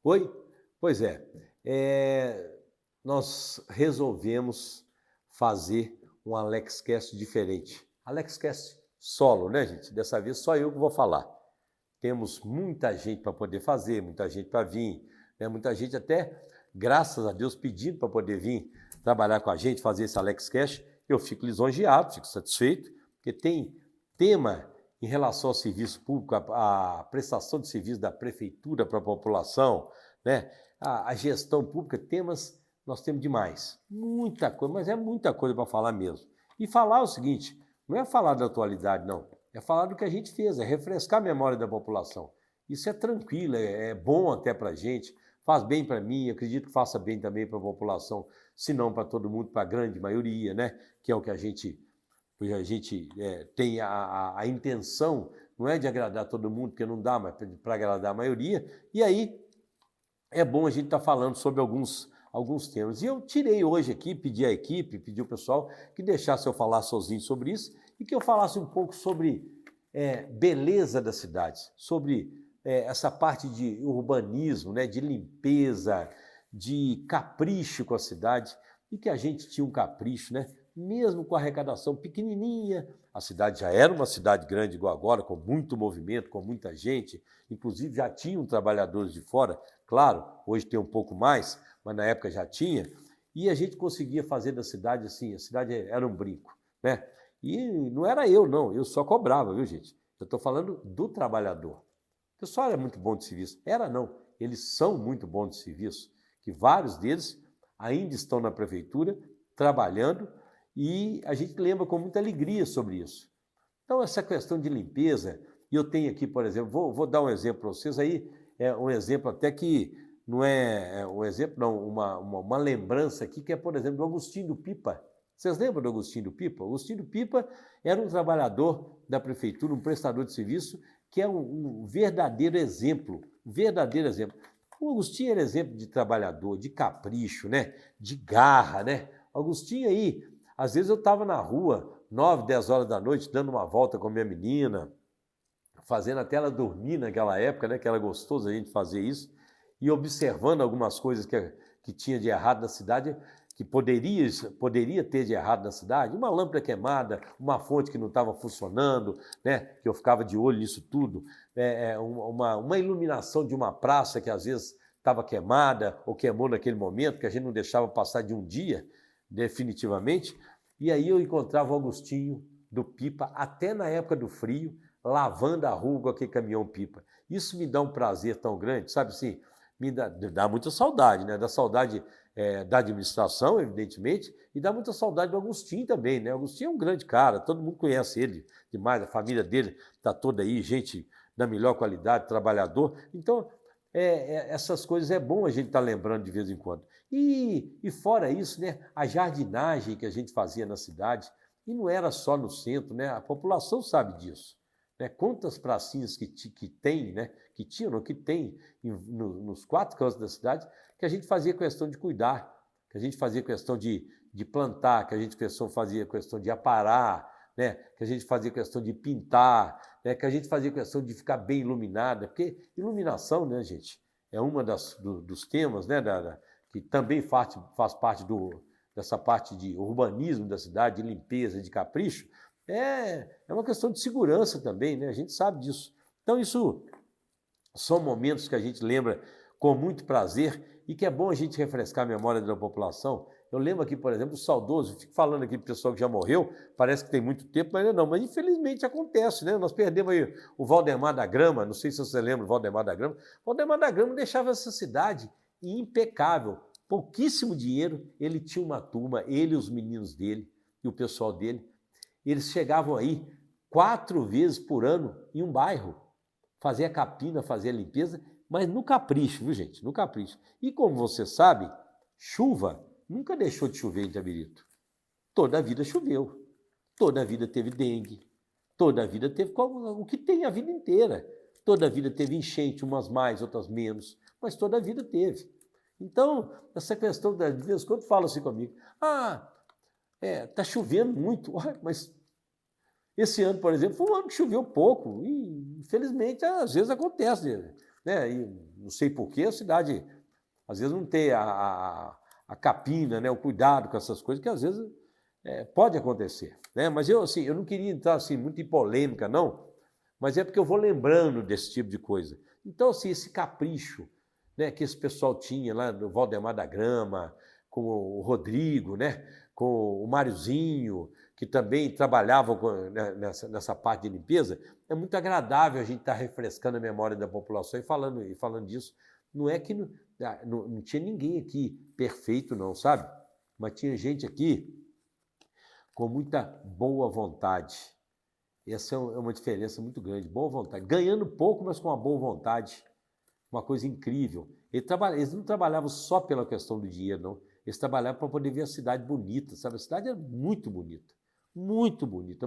Oi? Pois é, nós resolvemos fazer um AlexCast diferente. AlexCast solo, né, gente? Dessa vez só eu que vou falar. Temos muita gente para poder fazer, muita gente para vir, né? Muita gente até, graças a Deus, pedindo para poder vir trabalhar com a gente, fazer esse AlexCast. Eu fico lisonjeado, fico satisfeito, porque tem tema em relação ao serviço público, a prestação de serviço da prefeitura para a população, né? A gestão pública, temas nós temos demais. Muita coisa, mas é muita coisa para falar mesmo. E falar o seguinte, não é falar da atualidade, não. É falar do que a gente fez, é refrescar a memória da população. Isso é tranquilo, é bom até para a gente, faz bem para mim, acredito que faça bem também para a população, se não para todo mundo, para a grande maioria, né? Que é o que a gente tem a intenção, não é de agradar todo mundo, porque não dá mais para agradar a maioria, e aí é bom a gente estar falando sobre alguns temas. E eu tirei hoje aqui, pedi à equipe, pedi ao pessoal que deixasse eu falar sozinho sobre isso e que eu falasse um pouco sobre beleza da cidade, sobre essa parte de urbanismo, né, de limpeza, de capricho com a cidade, e que a gente tinha um capricho, né? Mesmo com a arrecadação pequenininha, a cidade já era uma cidade grande igual agora, com muito movimento, com muita gente, inclusive já tinham trabalhadores de fora, claro, hoje tem um pouco mais, mas na época já tinha, e a gente conseguia fazer da cidade assim, a cidade era um brinco, né? E não era eu, não, eu só cobrava, viu, gente? Eu estou falando do trabalhador. O pessoal era muito bom de serviço. Era não, eles são muito bons de serviço, que vários deles ainda estão na prefeitura, trabalhando, e a gente lembra com muita alegria sobre isso. Então, essa questão de limpeza, e eu tenho aqui, por exemplo, vou dar um exemplo para vocês aí, um exemplo até que não é um exemplo, não, uma lembrança aqui, que é, por exemplo, do Agostinho do Pipa. Vocês lembram do Agostinho do Pipa? O Agostinho do Pipa era um trabalhador da prefeitura, um prestador de serviço, que é um verdadeiro exemplo, um verdadeiro exemplo. O Agostinho era exemplo de trabalhador, de capricho, né? De garra, né? O Agostinho aí, às vezes eu estava na rua, 9, 10 horas da noite, dando uma volta com a minha menina, fazendo até ela dormir naquela época, né? Que era gostoso a gente fazer isso, e observando algumas coisas que tinha de errado na cidade, que poderia ter de errado na cidade, uma lâmpada queimada, uma fonte que não estava funcionando, né, que eu ficava de olho nisso tudo, uma iluminação de uma praça que às vezes estava queimada ou queimou naquele momento, que a gente não deixava passar de um dia, definitivamente, e aí eu encontrava o Agostinho do Pipa, até na época do frio, lavando a rua com aquele caminhão-pipa. Isso me dá um prazer tão grande, sabe assim, me dá muita saudade, né? Dá saudade da administração, evidentemente, e dá muita saudade do Agostinho também, né? O Agostinho é um grande cara, todo mundo conhece ele demais, a família dele está toda aí, gente da melhor qualidade, trabalhador. Então, essas coisas é bom a gente estar lembrando de vez em quando. E fora isso, né? A jardinagem que a gente fazia na cidade, e não era só no centro, né? A população sabe disso. Né? Quantas pracinhas que tem, né? Que tinham, não, que tem nos 4 cantos da cidade, que a gente fazia questão de cuidar, que a gente fazia questão de plantar, que a gente fazia questão de aparar, né? Que a gente fazia questão de pintar, né? Que a gente fazia questão de ficar bem iluminada, porque iluminação, né, gente, é uma dos temas, né, que também faz parte dessa parte de urbanismo da cidade, de limpeza, de capricho, é uma questão de segurança também, né? A gente sabe disso. Então, isso são momentos que a gente lembra com muito prazer e que é bom a gente refrescar a memória da população. Eu lembro aqui, por exemplo, o saudoso, fico falando aqui do pessoal que já morreu, parece que tem muito tempo, mas não, mas infelizmente acontece, né? Nós perdemos aí o Valdemar da Grama, não sei se você lembra o Valdemar da Grama. O Valdemar da Grama deixava essa cidade impecável, pouquíssimo dinheiro, ele tinha uma turma, ele e os meninos dele e o pessoal dele, eles chegavam aí 4 vezes por ano em um bairro, fazer a capina, fazer a limpeza, mas no capricho, viu, gente? No capricho. E como você sabe, chuva nunca deixou de chover em Itabirito. Toda a vida choveu. Toda a vida teve dengue. Toda a vida teve o que tem a vida inteira. Toda a vida teve enchente, umas mais, outras menos, mas toda a vida teve. Então, essa questão, de vez em quando fala assim comigo, tá chovendo muito, mas esse ano, por exemplo, foi um ano que choveu pouco, e infelizmente às vezes acontece. né? E não sei porquê a cidade, às vezes, não tem a capina, né? O cuidado com essas coisas, que às vezes pode acontecer, né? Mas eu, assim, eu não queria entrar assim, muito em polêmica, não, mas é porque eu vou lembrando desse tipo de coisa. Então, assim, esse capricho, né, que esse pessoal tinha lá no Valdemar da Grama, com o Rodrigo, né, com o Máriozinho, que também trabalhavam né, nessa parte de limpeza, é muito agradável a gente estar refrescando a memória da população e falando disso. Não é que não tinha ninguém aqui perfeito, não, sabe? Mas tinha gente aqui com muita boa vontade. Essa é uma diferença muito grande, boa vontade. Ganhando pouco, mas com uma boa vontade. Uma coisa incrível. Eles não trabalhavam só pela questão do dinheiro, não. Eles trabalhavam para poder ver a cidade bonita, sabe? A cidade era muito bonita,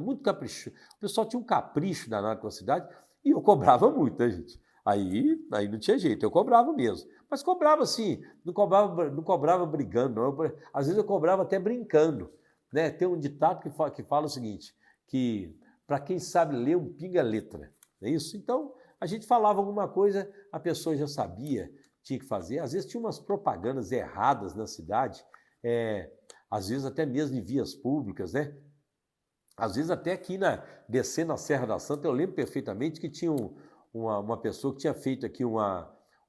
muito caprichosa. O pessoal tinha um capricho danado com a cidade e eu cobrava muito, né, gente? Aí não tinha jeito, eu cobrava mesmo. Mas cobrava assim, não cobrava brigando, não. Às vezes eu cobrava até brincando, né? Tem um ditado que fala o seguinte, que para quem sabe ler, um pinga letra, não é isso? Então, a gente falava alguma coisa, a pessoa já sabia, tinha que fazer. Às vezes tinha umas propagandas erradas na cidade, às vezes até mesmo em vias públicas, né? Às vezes até aqui descendo a Serra da Santa, eu lembro perfeitamente que tinha uma pessoa que tinha feito aqui um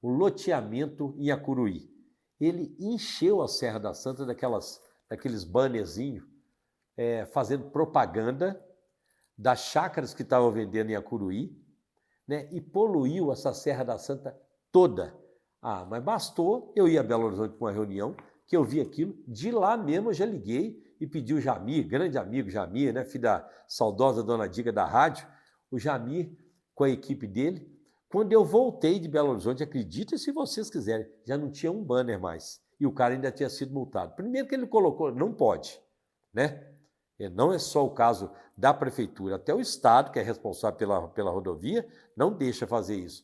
loteamento em Acuruí. Ele encheu a Serra da Santa daqueles bannerzinhos, fazendo propaganda das chácaras que estavam vendendo em Acuruí, né, e poluiu essa Serra da Santa toda. Ah, mas bastou eu ir a Belo Horizonte para uma reunião, que eu vi aquilo, de lá mesmo eu já liguei e pedi o Jamir, grande amigo Jamir, né, filho da saudosa dona Diga da rádio, o Jamir com a equipe dele. Quando eu voltei de Belo Horizonte, acredita se vocês quiserem, já não tinha um banner mais. E o cara ainda tinha sido multado. Primeiro que ele colocou, não pode, né? Não é só o caso da prefeitura, até o Estado, que é responsável pela rodovia, não deixa fazer isso,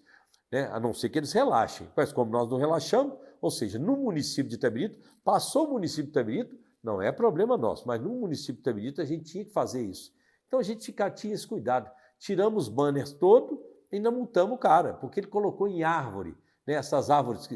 né? A não ser que eles relaxem. Mas como nós não relaxamos, ou seja, no município de Itabirito, passou o município de Itabirito, não é problema nosso, mas no município de Itabirito a gente tinha que fazer isso. Então a gente tinha esse cuidado. Tiramos os banners todos e ainda multamos o cara, porque ele colocou em árvore, né? Essas árvores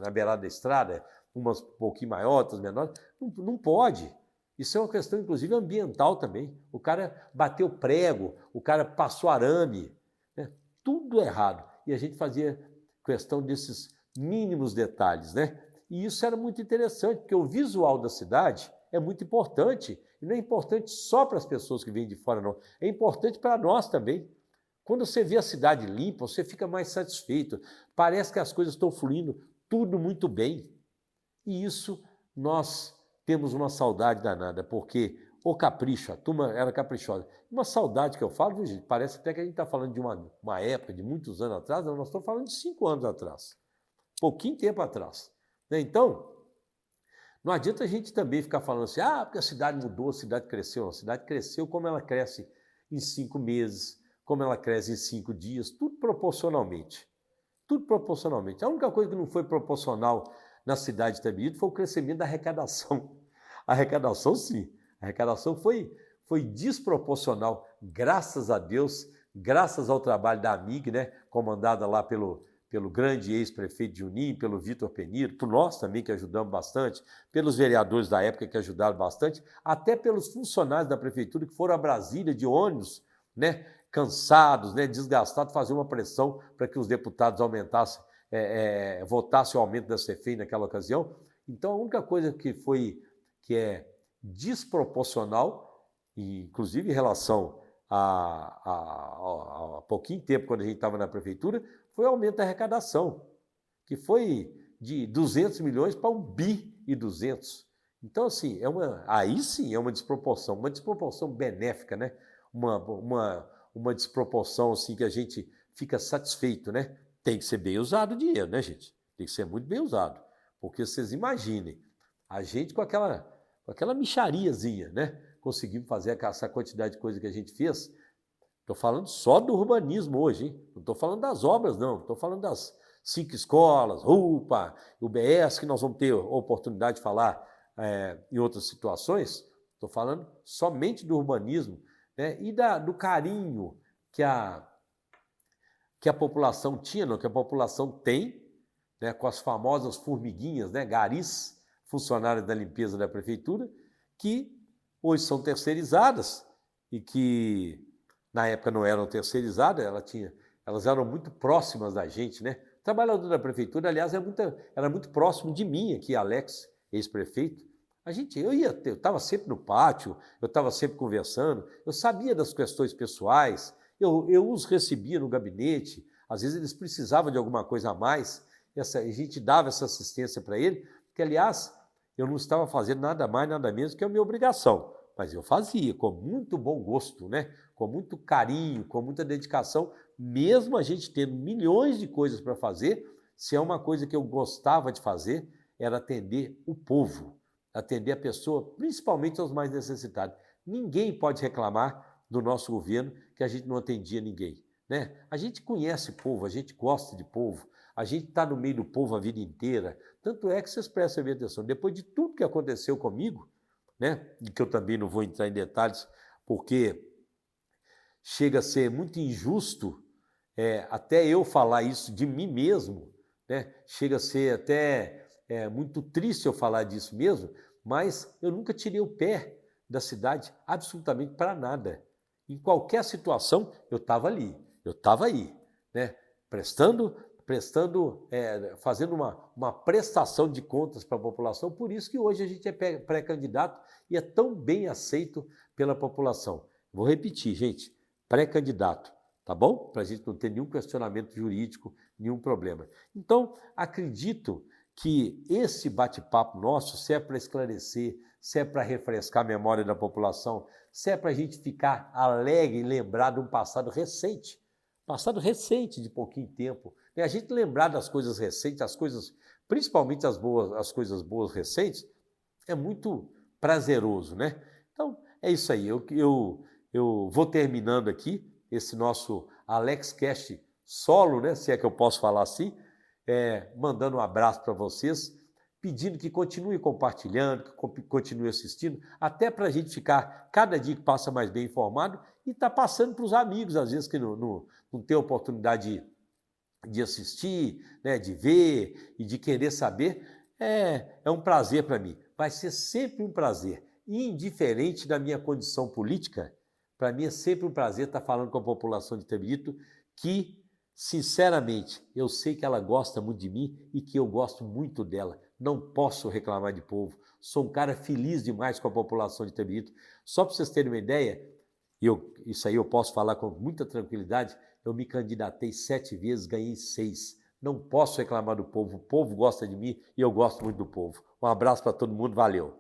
na beirada da estrada, umas um pouquinho maiores, outras menores, não pode. Isso é uma questão, inclusive, ambiental também. O cara bateu prego, o cara passou arame, né? Tudo errado. E a gente fazia questão desses mínimos detalhes, né? E isso era muito interessante, porque o visual da cidade é muito importante. E não é importante só para as pessoas que vêm de fora, não. É importante para nós também. Quando você vê a cidade limpa, você fica mais satisfeito. Parece que as coisas estão fluindo tudo muito bem. E isso nós temos uma saudade danada, porque o capricho, a turma era caprichosa. Uma saudade que eu falo, viu, gente? Parece até que a gente está falando de uma época, de muitos anos atrás, não, nós estamos falando de 5 anos atrás, pouquinho tempo atrás, né? Então, não adianta a gente também ficar falando assim, porque a cidade mudou, a cidade cresceu. Não, a cidade cresceu como ela cresce em 5 meses, como ela cresce em 5 dias, tudo proporcionalmente. Tudo proporcionalmente. A única coisa que não foi proporcional na cidade de Itabirito foi o crescimento da arrecadação. A arrecadação, sim. A arrecadação foi desproporcional, graças a Deus, graças ao trabalho da AMIG, né, comandada lá pelo grande ex-prefeito Juninho, pelo Vitor Peniro, por nós também que ajudamos bastante, pelos vereadores da época que ajudaram bastante, até pelos funcionários da prefeitura que foram a Brasília de ônibus, né, cansados, né, desgastados, fazer uma pressão para que os deputados aumentassem, votassem o aumento da CFEI naquela ocasião. Então, a única coisa que é desproporcional, inclusive em relação a pouquinho tempo, quando a gente estava na prefeitura, foi o aumento da arrecadação, que foi de 200 milhões para 1 bi e 200. Então, assim, aí sim é uma desproporção benéfica, né? Uma desproporção assim que a gente fica satisfeito, né? Tem que ser bem usado o dinheiro, né, gente? Tem que ser muito bem usado. Porque vocês imaginem, a gente com aquela mixariazinha, né? Conseguimos fazer essa quantidade de coisa que a gente fez. Estou falando só do urbanismo hoje, hein? Não estou falando das obras, não. Estou falando das 5 escolas, UPA, UBS, que nós vamos ter oportunidade de falar em outras situações. Estou falando somente do urbanismo, né? E do carinho que que a população tinha, não, que a população tem, né, com as famosas formiguinhas, né, garis, funcionários da limpeza da prefeitura, que hoje são terceirizadas e que na época não eram terceirizadas, elas eram muito próximas da gente, né? O trabalhador da prefeitura, aliás, era muito próximo de mim aqui, Alex, ex-prefeito. Eu estava sempre no pátio, eu estava sempre conversando, eu sabia das questões pessoais, eu os recebia no gabinete, às vezes eles precisavam de alguma coisa a mais, a gente dava essa assistência para ele, que, aliás, eu não estava fazendo nada mais, nada menos que a minha obrigação, mas eu fazia com muito bom gosto, né? Com muito carinho, com muita dedicação, mesmo a gente tendo milhões de coisas para fazer, se é uma coisa que eu gostava de fazer, era atender o povo, atender a pessoa, principalmente aos mais necessitados. Ninguém pode reclamar do nosso governo que a gente não atendia ninguém, né? A gente conhece povo, a gente gosta de povo, a gente está no meio do povo a vida inteira, tanto é que vocês prestem bem atenção. Depois de tudo que aconteceu comigo, né, e que eu também não vou entrar em detalhes, porque chega a ser muito injusto até eu falar isso de mim mesmo, né? Chega a ser até muito triste eu falar disso mesmo, mas eu nunca tirei o pé da cidade absolutamente para nada. Em qualquer situação, eu estava ali, eu estava aí, né? Fazendo uma prestação de contas para a população, por isso que hoje a gente é pré-candidato e é tão bem aceito pela população. Vou repetir, gente, pré-candidato, tá bom? Para a gente não ter nenhum questionamento jurídico, nenhum problema. Então, acredito que esse bate-papo nosso, se é para esclarecer, se é para refrescar a memória da população, se é para a gente ficar alegre e lembrar de um passado recente de pouquinho tempo, né? A gente lembrar das coisas recentes, principalmente as coisas boas recentes, é muito prazeroso, né? Então, é isso aí. Eu vou terminando aqui esse nosso AlexCast solo, né? Se é que eu posso falar assim, mandando um abraço para vocês, pedindo que continue compartilhando, que continue assistindo, até para a gente ficar, cada dia que passa, mais bem informado e tá passando para os amigos, às vezes, que não tem oportunidade de assistir, né, de ver e de querer saber. É um prazer para mim, vai ser sempre um prazer, indiferente da minha condição política. Para mim é sempre um prazer estar falando com a população de Itabirito, que, sinceramente, eu sei que ela gosta muito de mim e que eu gosto muito dela. Não posso reclamar de povo. Sou um cara feliz demais com a população de Itabirito. Só para vocês terem uma ideia, isso aí eu posso falar com muita tranquilidade, eu me candidatei 7 vezes, ganhei 6. Não posso reclamar do povo. O povo gosta de mim e eu gosto muito do povo. Um abraço para todo mundo, valeu!